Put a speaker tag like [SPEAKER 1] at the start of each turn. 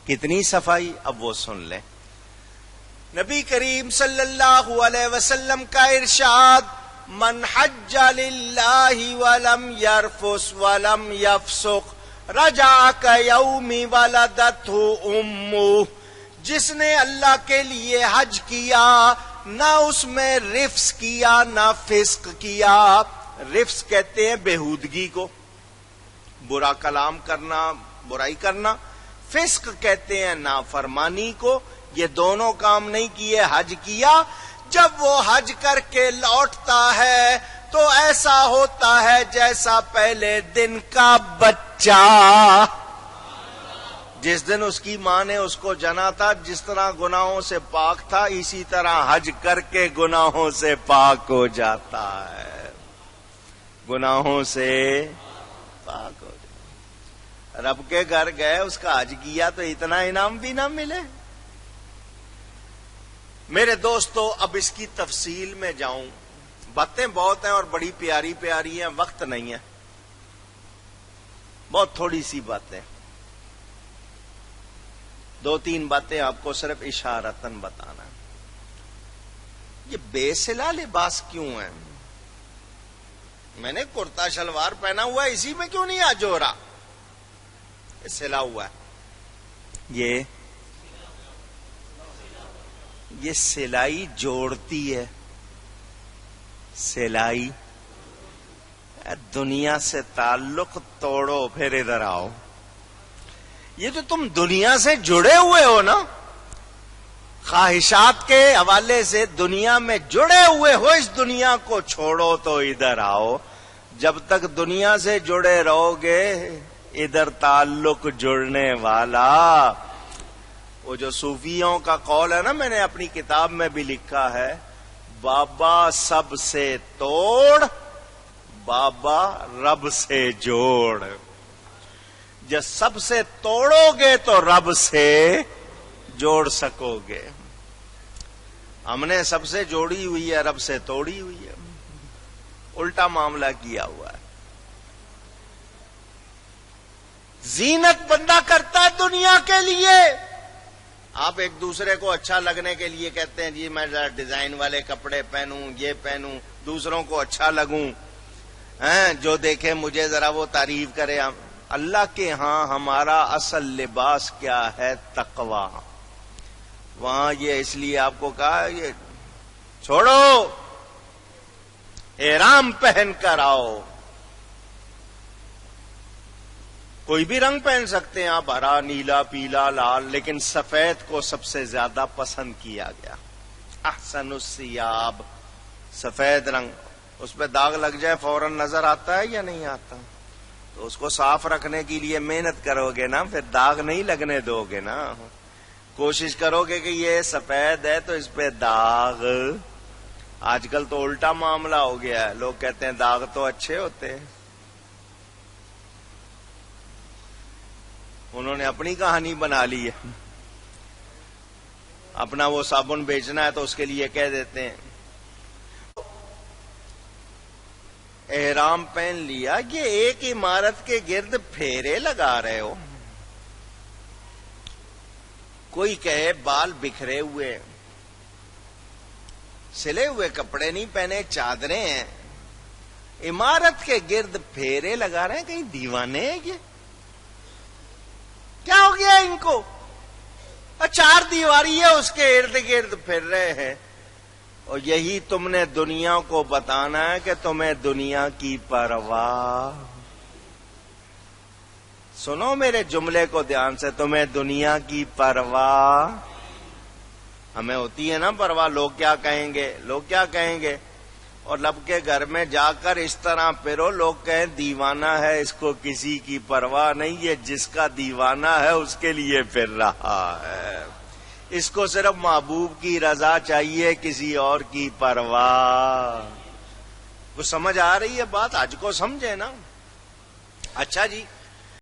[SPEAKER 1] کتنی صفائی؟ اب وہ سن لیں. نبی کریم صلی اللہ علیہ وسلم کا ارشاد، من حج للہ ولم یرفس ولم یفسق رجع کیوم ولدتہ امہ. جس نے اللہ کے لیے حج کیا، نہ اس میں رفس کیا نہ فسق کیا. رفس کہتے ہیں بےہودگی کو، برا کلام کرنا، برائی کرنا. فسق کہتے ہیں نافرمانی کو. یہ دونوں کام نہیں کیے، حج کیا. جب وہ حج کر کے لوٹتا ہے تو ایسا ہوتا ہے جیسا پہلے دن کا بچہ. جس دن اس کی ماں نے اس کو جنا تھا، جس طرح گناہوں سے پاک تھا، اسی طرح حج کر کے گناہوں سے پاک ہو جاتا ہے. گناہوں سے پاک ہو جاتا. رب کے گھر گئے، اس کا حج کیا تو اتنا انعام بھی نہ ملے. میرے دوستو، اب اس کی تفصیل میں جاؤں. باتیں بہت ہیں اور بڑی پیاری پیاری ہیں، وقت نہیں ہے. بہت تھوڑی سی باتیں، 2-3 باتیں آپ کو صرف اشارتاً بتانا ہے. یہ بے سلا لباس کیوں ہے؟ میں نے کرتا شلوار پہنا ہوا ہے، اسی میں کیوں نہیں آ جوڑا؟ یہ سلا ہوا ہے. یہ سلائی جوڑتی ہے. سلائی دنیا سے تعلق توڑو، پھر ادھر آؤ. یہ تو تم دنیا سے جڑے ہوئے ہو نا، خواہشات کے حوالے سے دنیا میں جڑے ہوئے ہو. اس دنیا کو چھوڑو تو ادھر آؤ. جب تک دنیا سے جڑے رہو گے، ادھر تعلق جڑنے والا. وہ جو صوفیوں کا قول ہے نا، میں نے اپنی کتاب میں بھی لکھا ہے، بابا سب سے توڑ، بابا رب سے جوڑ. جب سب سے توڑو گے تو رب سے جوڑ سکو گے. ہم نے سب سے جوڑی ہوئی ہے، رب سے توڑی ہوئی ہے. الٹا معاملہ کیا ہوا ہے. زینت بندہ کرتا ہے دنیا کے لیے. آپ ایک دوسرے کو اچھا لگنے کے لیے کہتے ہیں، جی میں ذرا ڈیزائن والے کپڑے پہنوں، یہ پہنوں، دوسروں کو اچھا لگوں، جو دیکھے مجھے ذرا وہ تعریف کرے. اللہ کے ہاں ہمارا اصل لباس کیا ہے؟ تقوی. وہاں یہ اس لیے آپ کو کہا، یہ چھوڑو، احرام پہن کر آؤ. کوئی بھی رنگ پہن سکتے ہیں آپ، ہرا، نیلا، پیلا، لال، لیکن سفید کو سب سے زیادہ پسند کیا گیا. احسن الثیاب، سفید رنگ. اس پہ داغ لگ جائے فوراً نظر آتا ہے یا نہیں آتا؟ تو اس کو صاف رکھنے کے لیے محنت کرو گے نا، پھر داغ نہیں لگنے دو گے نا. کوشش کرو گے کہ یہ سفید ہے تو اس پہ داغ. آج کل تو الٹا معاملہ ہو گیا ہے، لوگ کہتے ہیں داغ تو اچھے ہوتے ہیں. انہوں نے اپنی کہانی بنا لی ہے. اپنا وہ صابن بیچنا ہے تو اس کے لیے کہہ دیتے ہیں احرام پہن لیا. یہ ایک عمارت کے گرد پھیرے لگا رہے ہو. کوئی کہے بال بکھرے ہوئے، سلے ہوئے کپڑے نہیں پہنے، چادریں ہیں، عمارت کے گرد پھیرے لگا رہے ہیں. کہیں دیوانے ہیں؟ یہ کیا ہو گیا ان کو؟ 4 دیواری ہے، اس کے ارد گرد پھر رہے ہیں. اور یہی تم نے دنیا کو بتانا ہے کہ تمہیں دنیا کی پرواہ. سنو میرے جملے کو دھیان سے، تمہیں دنیا کی پرواہ. ہمیں ہوتی ہے نا پرواہ، لوگ کیا کہیں گے، لوگ کیا کہیں گے. اور رب کے گھر میں جا کر اس طرح پھرو، لوگ کہیں دیوانہ ہے، اس کو کسی کی پرواہ نہیں. یہ جس کا دیوانہ ہے اس کے لیے پھر رہا ہے. اس کو صرف محبوب کی رضا چاہیے، کسی اور کی پرواہ. کچھ سمجھ آ رہی ہے بات؟ آج کو سمجھے نا. اچھا جی،